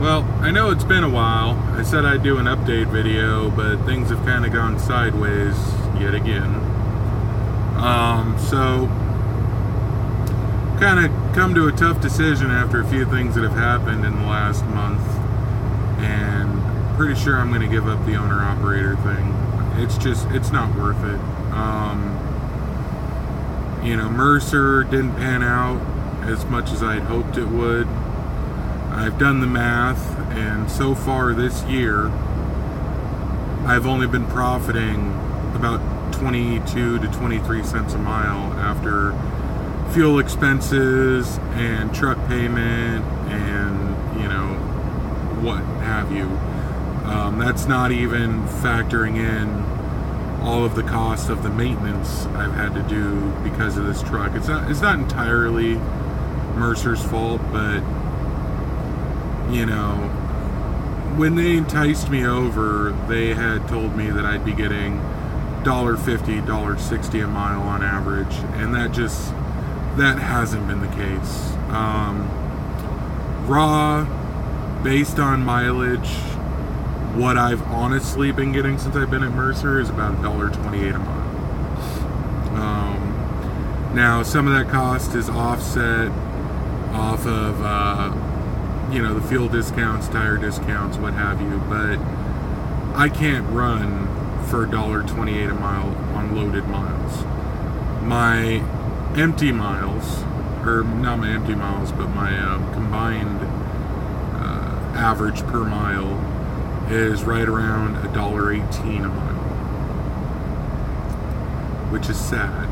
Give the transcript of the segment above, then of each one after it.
Well, I know it's been a while. I said I'd do an update video, but things have kind of gone sideways yet again. So kind of come to a tough decision after a few things that have happened in the last month, and pretty sure I'm going to give up the owner-operator thing. It's not worth it. Mercer didn't pan out as much as I'd hoped it would. I've done the math, and so far this year, I've only been profiting about 22 to 23 cents a mile after fuel expenses and truck payment and, what have you. That's not even factoring in all of the cost of the maintenance I've had to do because of this truck. It's not entirely Mercer's fault, but when they enticed me over, they had told me that I'd be getting $1.50, $1.60 a mile on average, and that hasn't been the case. Raw, based on mileage, what I've honestly been getting since I've been at Mercer is about $1.28 a mile. Now, some of that cost is offset off of the fuel discounts, tire discounts, what have you, but I can't run for $1.28 a mile on loaded miles. My empty miles, or not my empty miles, but my combined average per mile is right around $1.18 a mile, which is sad.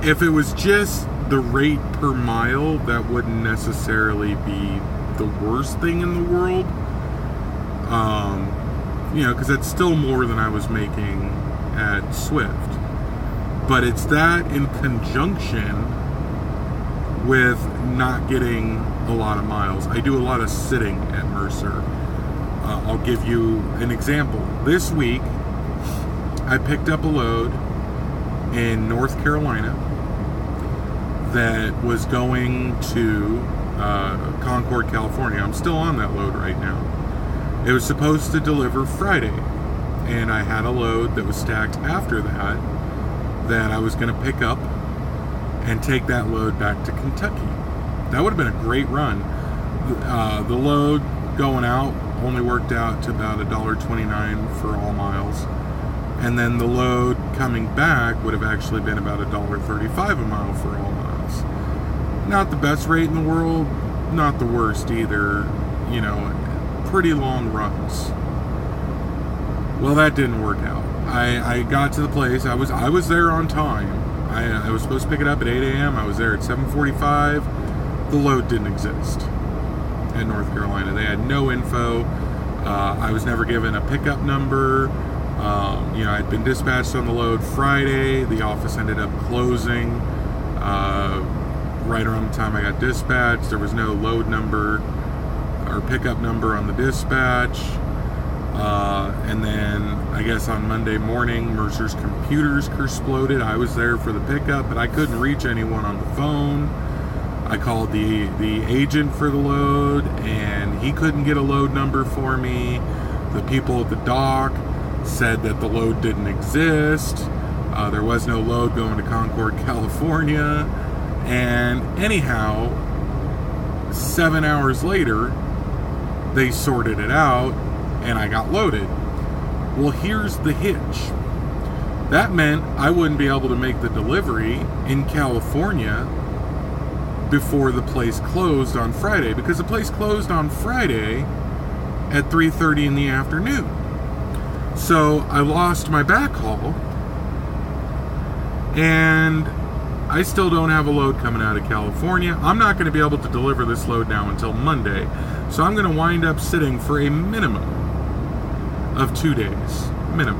If it was just the rate per mile, that wouldn't necessarily be the worst thing in the world. Because that's still more than I was making at Swift. But it's that in conjunction with not getting a lot of miles. I do a lot of sitting at Mercer. I'll give you an example. This week, I picked up a load in North Carolina that was going to Concord, California. I'm still on that load right now. It was supposed to deliver Friday, and I had a load that was stacked after that I was going to pick up and take that load back to Kentucky. That would have been a great run. The load going out only worked out to about $1.29 for all miles, and then the load coming back would have actually been about $1.35 a mile for all miles. Not the best rate in the world, not the worst either. Pretty long runs. Well, that didn't work out. I got to the place. I was there on time. I was supposed to pick it up at 8 a.m. I was there at 7:45. The load didn't exist in North Carolina. They had no info. I was never given a pickup number. I'd been dispatched on the load Friday. The office ended up closing right around the time I got dispatched. There was no load number or pickup number on the dispatch. And then I guess on Monday morning, Mercer's computers exploded. I was there for the pickup, but I couldn't reach anyone on the phone. I called the agent for the load, and he couldn't get a load number for me. The people at the dock said that the load didn't exist. There was no load going to Concord, California. And anyhow, 7 hours later, they sorted it out, and I got loaded. Well, here's the hitch. That meant I wouldn't be able to make the delivery in California before the place closed on Friday, because the place closed on Friday at 3:30 in the afternoon. So I lost my backhaul, and I still don't have a load coming out of California. I'm not going to be able to deliver this load now until Monday, so I'm going to wind up sitting for a minimum of 2 days, minimum.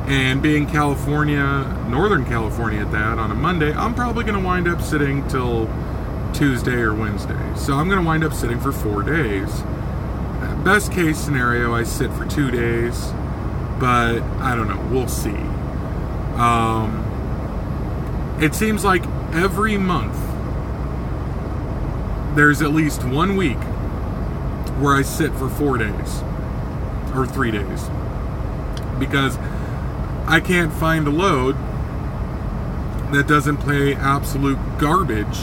And being California, Northern California at that, on a Monday, I'm probably going to wind up sitting till Tuesday or Wednesday. So I'm going to wind up sitting for 4 days. Best case scenario, I sit for 2 days, but I don't know, we'll see. It seems like every month there's at least 1 week where I sit for 4 days or 3 days because I can't find a load that doesn't play absolute garbage,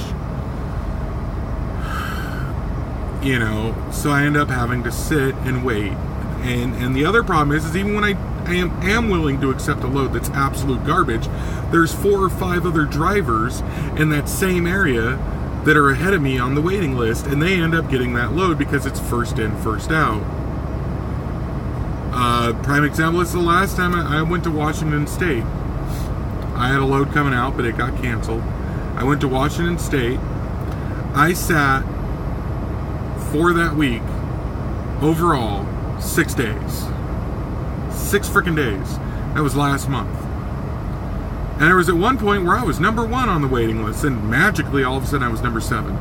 you know, so I end up having to sit and wait. And the other problem is even when I am willing to accept a load that's absolute garbage, there's 4 or 5 other drivers in that same area that are ahead of me on the waiting list, and they end up getting that load because it's first in, first out. Prime example is the last time I went to Washington State. I had a load coming out, but it got canceled. I went to Washington State. I sat for that week, overall, 6 days. 6 freaking days. That was last month. And there was at one point where I was number 1 on the waiting list, and magically, all of a sudden, I was number 7.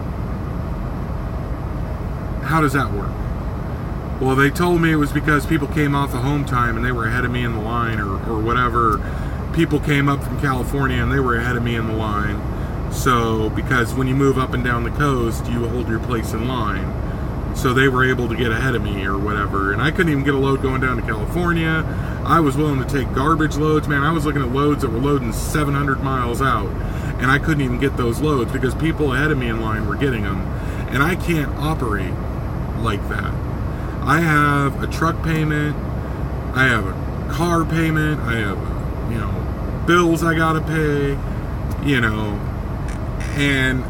How does that work? Well, they told me it was because people came off the home time and they were ahead of me in the line, or whatever. People came up from California and they were ahead of me in the line. So, because when you move up and down the coast, you hold your place in line. So they were able to get ahead of me or whatever. And I couldn't even get a load going down to California. I was willing to take garbage loads. Man, I was looking at loads that were loading 700 miles out. And I couldn't even get those loads because people ahead of me in line were getting them. And I can't operate like that. I have a truck payment. I have a car payment. I have, you know, bills I gotta pay, you know. And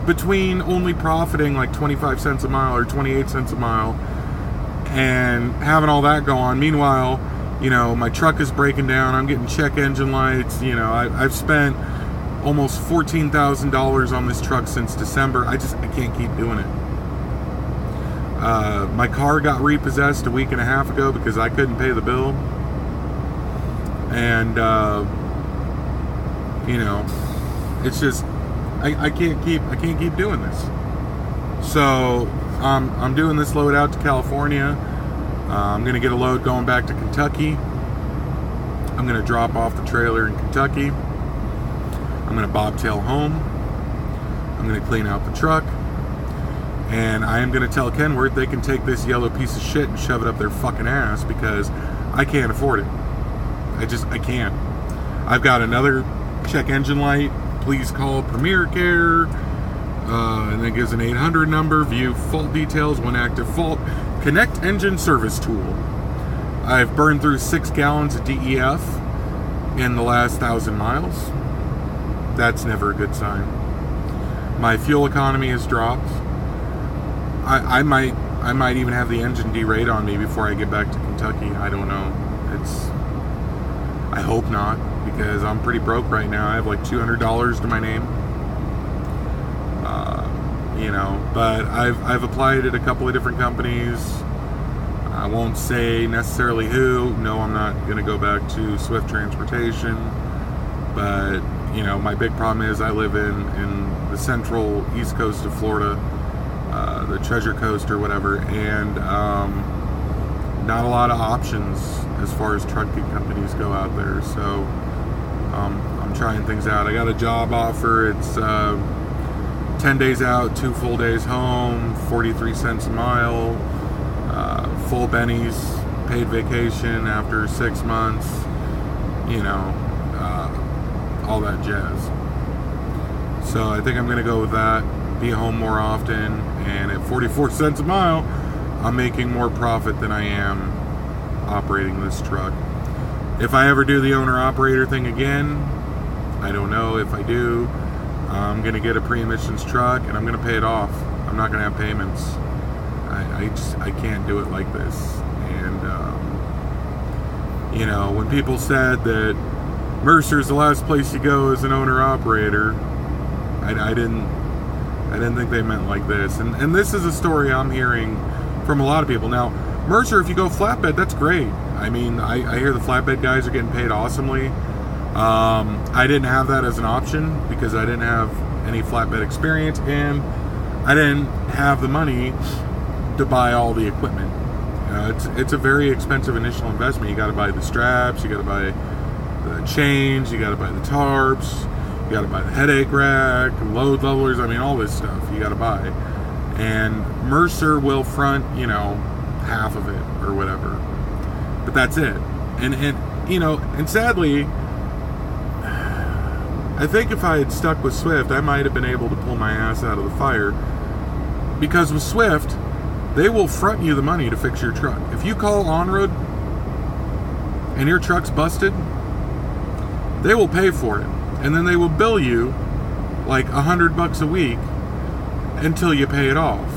between only profiting like 25 cents a mile or 28 cents a mile and having all that go on, meanwhile, you know, my truck is breaking down, I'm getting check engine lights, you know, I've spent almost $14,000 on this truck since December. I can't keep doing it. My car got repossessed a week and a half ago because I couldn't pay the bill. And, you know, it's just, I can't keep doing this. So I'm doing this load out to California. I'm going to get a load going back to Kentucky. I'm going to drop off the trailer in Kentucky. I'm going to bobtail home. I'm going to clean out the truck. And I am going to tell Kenworth they can take this yellow piece of shit and shove it up their fucking ass because I can't afford it. I can't. I've got another check engine light. Please call Premier Care. And then gives an 800 number. View fault details. One active fault. Connect engine service tool. I've burned through 6 gallons of DEF in the last 1,000 miles. That's never a good sign. My fuel economy has dropped. I might even have the engine derate on me before I get back to Kentucky. I don't know. I hope not, because I'm pretty broke right now. I have like $200 to my name. You know, but I've applied at a couple of different companies. I won't say necessarily who. No, I'm not going to go back to Swift Transportation. But, you know, my big problem is I live in the central east coast of Florida. The Treasure Coast or whatever, and not a lot of options as far as trucking companies go out there. So I'm trying things out. I got a job offer. It's 10 days out, 2 full days home, 43 cents a mile, full bennies, paid vacation after 6 months, you know, all that jazz. So I think I'm going to go with that. Be home more often, and at 44 cents a mile, I'm making more profit than I am operating this truck. If I ever do the owner-operator thing again, I don't know. If I do, I'm going to get a pre-emissions truck, and I'm going to pay it off. I'm not going to have payments. I can't do it like this. And, you know, when people said that Mercer's the last place you go as an owner-operator, I didn't think they meant like this. And this is a story I'm hearing from a lot of people. Now, Mercer, if you go flatbed, that's great. I mean, I hear the flatbed guys are getting paid awesomely. I didn't have that as an option because I didn't have any flatbed experience, and I didn't have the money to buy all the equipment. It's a very expensive initial investment. You got to buy the straps, you got to buy the chains, you got to buy the tarps, you got to buy the headache rack, load levelers. I mean, all this stuff you got to buy. And Mercer will front, half of it or whatever. But that's it. And sadly, I think if I had stuck with Swift, I might have been able to pull my ass out of the fire. Because with Swift, they will front you the money to fix your truck. If you call On-Road and your truck's busted, they will pay for it. And then they will bill you like $100 a week until you pay it off.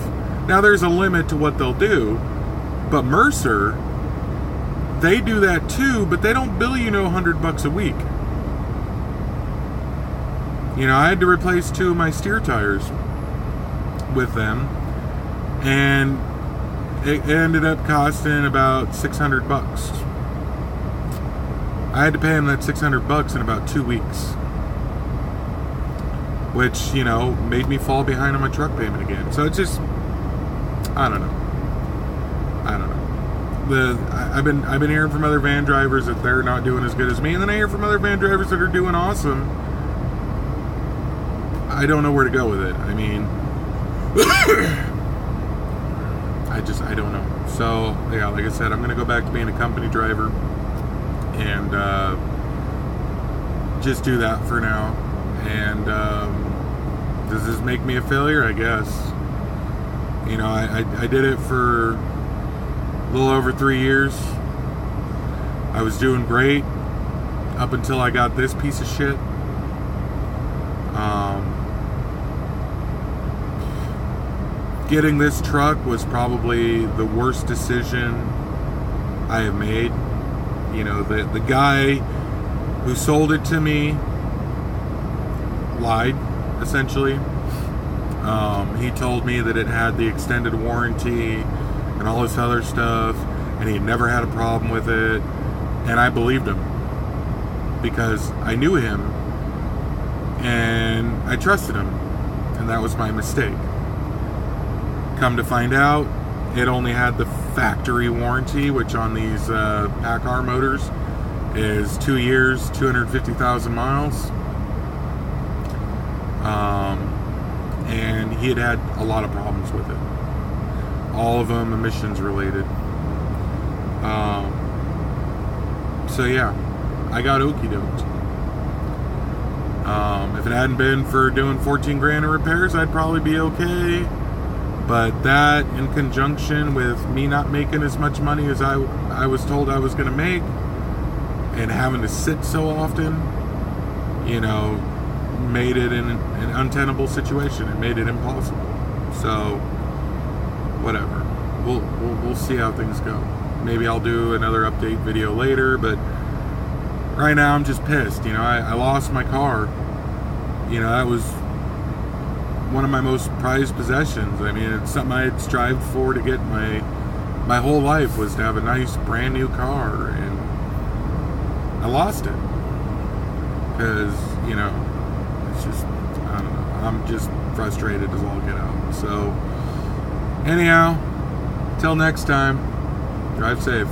Now there's a limit to what they'll do, but Mercer, they do that too, but they don't bill you $100 a week. I had to replace 2 of my steer tires with them, and it ended up costing about $600. I had to pay them that $600 in about 2 weeks, which made me fall behind on my truck payment again. So it's just, I don't know. I've been hearing from other van drivers that they're not doing as good as me, and then I hear from other van drivers that are doing awesome. I don't know where to go with it. I mean, I don't know. So yeah, like I said, I'm gonna go back to being a company driver and just do that for now. And does this make me a failure? I guess. I did it for a little over 3 years. I was doing great up until I got this piece of shit. Getting this truck was probably the worst decision I have made. The guy who sold it to me lied, essentially. He told me that it had the extended warranty and all this other stuff, and he had never had a problem with it, and I believed him because I knew him and I trusted him, and that was my mistake. Come to find out, it only had the factory warranty, which on these PACCAR motors is 2 years, 250,000 miles. And he had a lot of problems with it. All of them emissions related. So yeah, I got okie doked. If it hadn't been for doing 14 grand in repairs, I'd probably be okay. But that, in conjunction with me not making as much money as I was told I was going to make, and having to sit so often, made it an untenable situation. It made it impossible. So, whatever. We'll see how things go. Maybe I'll do another update video later, but right now I'm just pissed. I lost my car. That was one of my most prized possessions. I mean, it's something I had strived for to get my whole life, was to have a nice brand new car, and I lost it because it's just, I don't know, I'm just frustrated as all get out. So anyhow, till next time, drive safe.